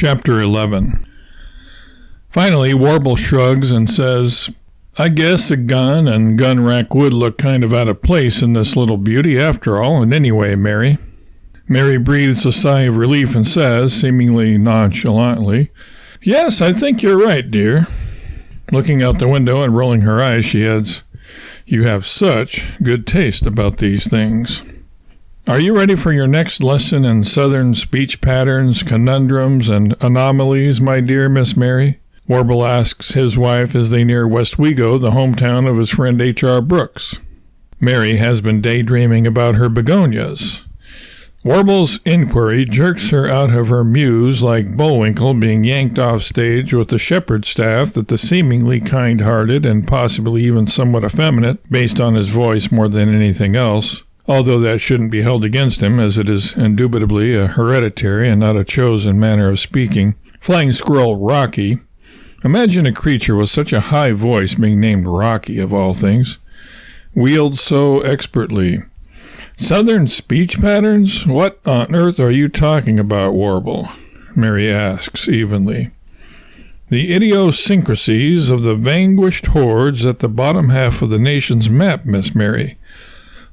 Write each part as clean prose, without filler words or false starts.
Chapter 11. Finally, Warble shrugs and says, I guess a gun and gun rack would look kind of out of place in this little beauty after all, and anyway, Mary. Mary breathes a sigh of relief and says, seemingly nonchalantly, Yes, I think you're right, dear. Looking out the window and rolling her eyes, she adds, You have such good taste about these things. Are you ready for your next lesson in Southern speech patterns, conundrums, and anomalies, my dear Miss Mary? Warble asks his wife as they near Westwego, the hometown of his friend H.R. Brooks. Mary has been daydreaming about her begonias. Warble's inquiry jerks her out of her muse like Bullwinkle being yanked off stage with the shepherd's staff that the seemingly kind-hearted and possibly even somewhat effeminate, based on his voice more than anything else, although that shouldn't be held against him, as it is indubitably a hereditary and not a chosen manner of speaking, Flying Squirrel Rocky. Imagine a creature with such a high voice being named Rocky, of all things, wields so expertly. Southern speech patterns? What on earth are you talking about, Warble? Mary asks evenly. The idiosyncrasies of the vanquished hordes at the bottom half of the nation's map, Miss Mary.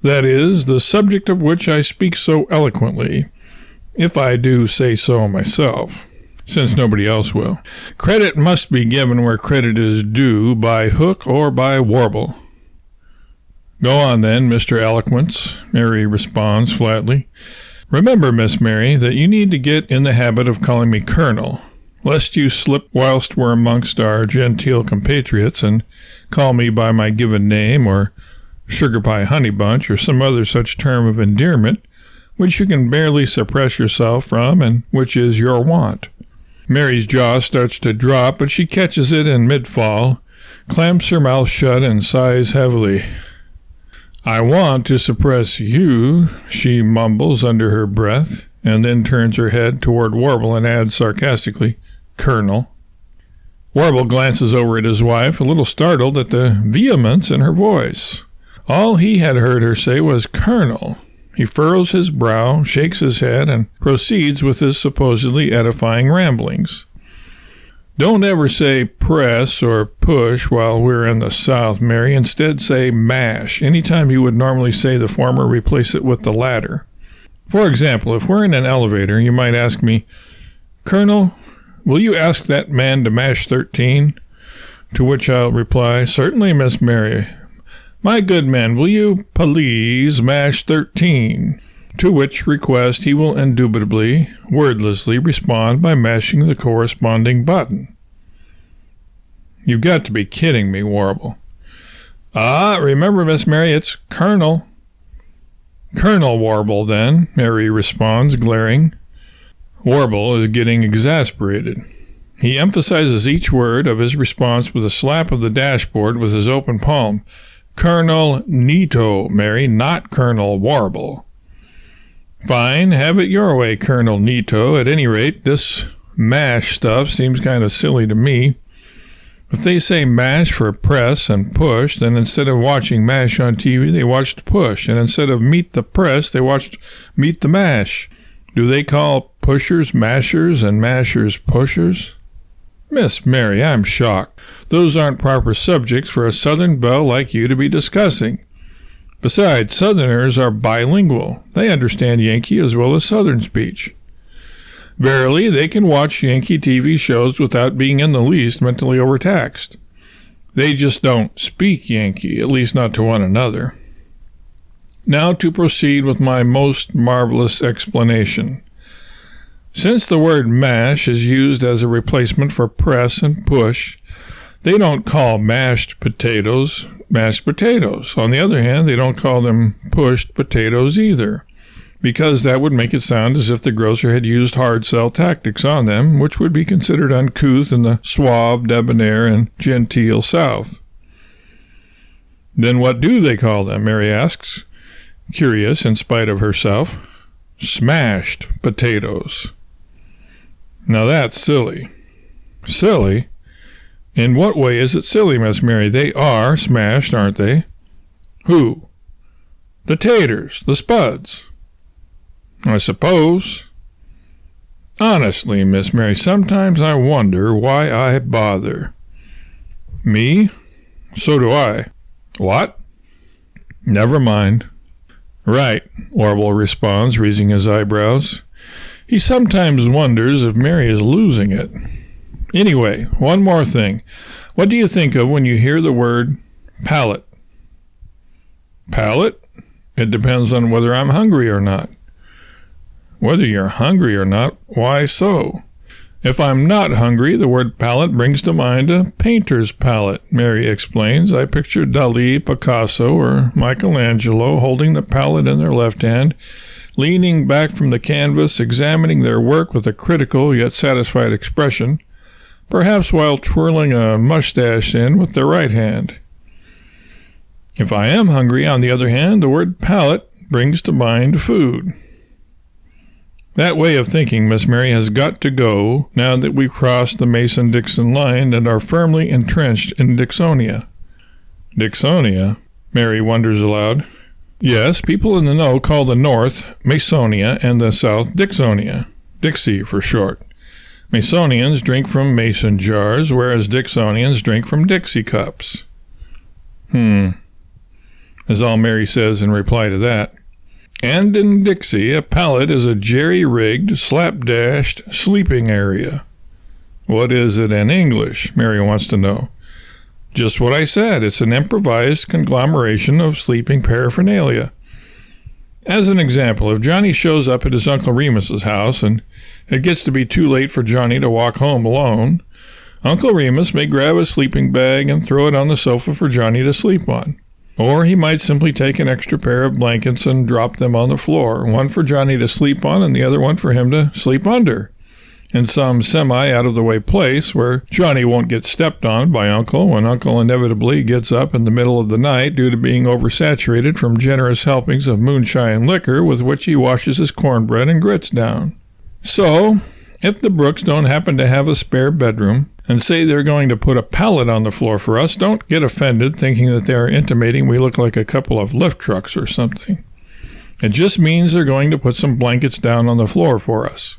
That is, the subject of which I speak so eloquently, if I do say so myself, since nobody else will. Credit must be given where credit is due, by hook or by warble. Go on then, Mr. Eloquence, Mary responds flatly. Remember, Miss Mary, that you need to get in the habit of calling me Colonel, lest you slip whilst we're amongst our genteel compatriots and call me by my given name or Sugar Pie Honey Bunch or some other such term of endearment which you can barely suppress yourself from and which is your wont. Mary's jaw starts to drop, but she catches it in mid-fall, clamps her mouth shut, and sighs heavily. I want to suppress you, she mumbles under her breath, and then turns her head toward Warble and adds sarcastically, Colonel. Warble glances over at his wife, a little startled at the vehemence in her voice. All he had heard her say was Colonel. He furrows his brow, shakes his head, and proceeds with his supposedly edifying ramblings. Don't ever say press or push while we're in the South, Mary. Instead, say mash. Anytime you would normally say the former, replace it with the latter. For example, if we're in an elevator, you might ask me, Colonel, will you ask that man to mash 13? To which I'll reply, Certainly, Miss Mary. My good man, will you please mash 13? To which request he will indubitably, wordlessly respond by mashing the corresponding button. You've got to be kidding me, Warble. Remember, Miss Mary, it's Colonel. Colonel Warble, then, Mary responds, glaring. Warble is getting exasperated. He emphasizes each word of his response with a slap of the dashboard with his open palm. Colonel Nito, Mary, not Colonel Warble. Fine, have it your way, Colonel Nito. At any rate, this mash stuff seems kind of silly to me. If they say mash for press and push, then instead of watching mash on TV, they watched push. And instead of meet the press, they watched meet the mash. Do they call pushers mashers and mashers pushers? Miss Mary, I'm shocked. Those aren't proper subjects for a Southern belle like you to be discussing. Besides, Southerners are bilingual. They understand Yankee as well as Southern speech. Verily, they can watch Yankee TV shows without being in the least mentally overtaxed. They just don't speak Yankee, at least not to one another. Now to proceed with my most marvelous explanation. Since the word mash is used as a replacement for press and push, they don't call mashed potatoes mashed potatoes. On the other hand, they don't call them pushed potatoes either, because that would make it sound as if the grocer had used hard sell tactics on them, which would be considered uncouth in the suave, debonair, and genteel South. Then what do they call them? Mary asks, curious in spite of herself. Smashed potatoes. Now that's silly. Silly? In what way is it silly, Miss Mary? They are smashed, aren't they? Who? The taters, the spuds. I suppose. Honestly, Miss Mary, sometimes I wonder why I bother. Me? So do I. What? Never mind. Right, Warble responds, raising his eyebrows. He sometimes wonders if Mary is losing it. Anyway, one more thing. What do you think of when you hear the word palate? Palate? It depends on whether I'm hungry or not. Whether you're hungry or not, why so? If I'm not hungry, the word palette brings to mind a painter's palette, Mary explains. I picture Dali, Picasso, or Michelangelo holding the palette in their left hand, leaning back from the canvas, examining their work with a critical yet satisfied expression, perhaps while twirling a mustache in with their right hand. If I am hungry, on the other hand, the word palate brings to mind food. That way of thinking, Miss Mary, has got to go now that we've crossed the Mason-Dixon line and are firmly entrenched in Dixonia. Dixonia? Mary wonders aloud. Yes, people in the know call the North Masonia and the South Dixonia. Dixie for short. Masonians drink from mason jars, whereas Dixonians drink from Dixie cups. Is all Mary says in reply to that. And in Dixie, a pallet is a jerry-rigged, slapdashed sleeping area. What is it in English? Mary wants to know. Just what I said. It's an improvised conglomeration of sleeping paraphernalia. As an example, if Johnny shows up at his Uncle Remus's house and it gets to be too late for Johnny to walk home alone, Uncle Remus may grab a sleeping bag and throw it on the sofa for Johnny to sleep on. Or he might simply take an extra pair of blankets and drop them on the floor, one for Johnny to sleep on and the other one for him to sleep under, in some semi-out-of-the-way place where Johnny won't get stepped on by Uncle when Uncle inevitably gets up in the middle of the night due to being oversaturated from generous helpings of moonshine liquor with which he washes his cornbread and grits down. So, if the Brooks don't happen to have a spare bedroom, and say they're going to put a pallet on the floor for us, don't get offended thinking that they are intimating we look like a couple of lift trucks or something. It just means they're going to put some blankets down on the floor for us.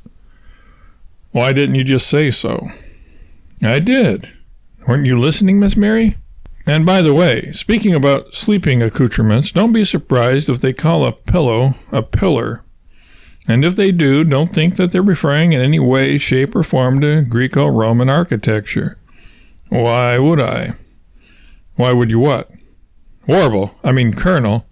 Why didn't you just say so? I did. Weren't you listening, Miss Mary? And by the way, speaking about sleeping accoutrements, don't be surprised if they call a pillow a pillar. And if they do, don't think that they're referring in any way, shape, or form to Greco-Roman architecture. Why would I? Why would you what? Colonel.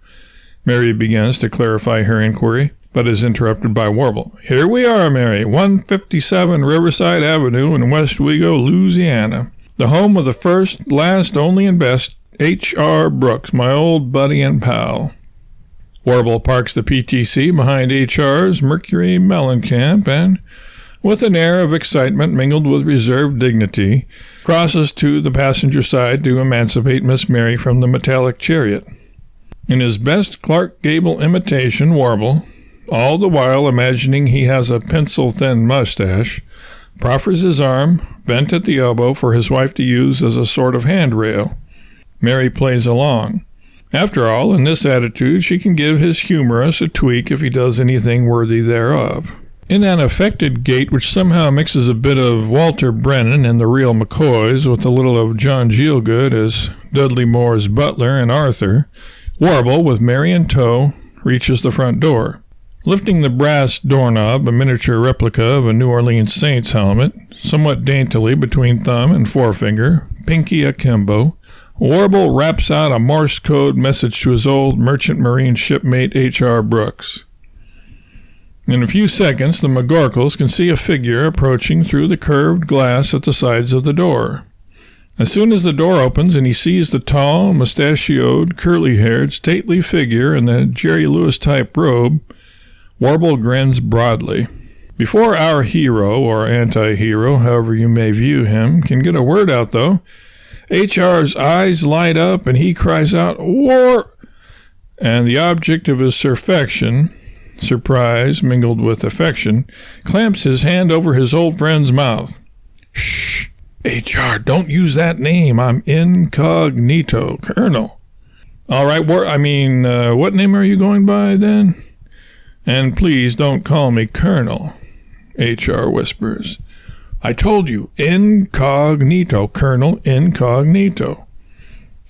Mary begins to clarify her inquiry, but is interrupted by Warble. Here we are, Mary, 157 Riverside Avenue in West Wego, Louisiana. The home of the first, last, only, and best H.R. Brooks, my old buddy and pal. Warble parks the PTC behind H.R.'s Mercury Mellencamp and, with an air of excitement mingled with reserved dignity, crosses to the passenger side to emancipate Miss Mary from the metallic chariot. In his best Clark Gable imitation, Warble, all the while imagining he has a pencil-thin mustache, proffers his arm, bent at the elbow, for his wife to use as a sort of handrail. Mary plays along. After all, in this attitude, she can give his humorous a tweak if he does anything worthy thereof. In an affected gait which somehow mixes a bit of Walter Brennan and the real McCoys with a little of John Gielgud as Dudley Moore's butler and Arthur, Warble, with Mary in tow, reaches the front door. Lifting the brass doorknob, a miniature replica of a New Orleans Saints helmet, somewhat daintily between thumb and forefinger, pinky akimbo, Warble raps out a Morse code message to his old merchant marine shipmate H.R. Brooks. In a few seconds, the McGorkles can see a figure approaching through the curved glass at the sides of the door. As soon as the door opens and he sees the tall, mustachioed, curly-haired, stately figure in the Jerry Lewis-type robe, Warble grins broadly. Before our hero, or anti-hero, however you may view him, can get a word out, though, H.R.'s eyes light up and he cries out, "War!" And the object of his surfection, surprise mingled with affection, clamps his hand over his old friend's mouth. "Shh! H.R., don't use that name. I'm incognito, Colonel." "All right, what name are you going by, then?" "And please don't call me Colonel." H.R. whispers. I told you, incognito, Colonel, incognito.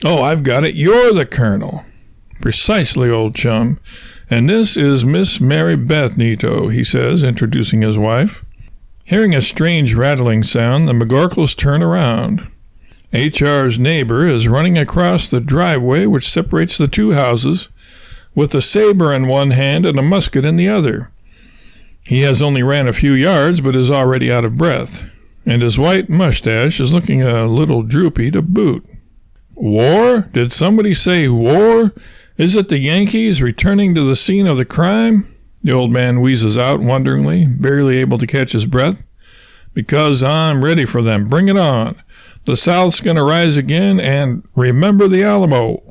Oh, I've got it. You're the Colonel. Precisely, old chum. And this is Miss Mary Beth Nito, he says, introducing his wife. Hearing a strange rattling sound, the McGorkles turn around. H.R.'s neighbor is running across the driveway which separates the two houses, with a saber in one hand and a musket in the other. He has only ran a few yards, but is already out of breath, and his white mustache is looking a little droopy to boot. War? Did somebody say war? Is it the Yankees returning to the scene of the crime? The old man wheezes out wonderingly, barely able to catch his breath. Because I'm ready for them. Bring it on. The South's going to rise again, and remember the Alamo.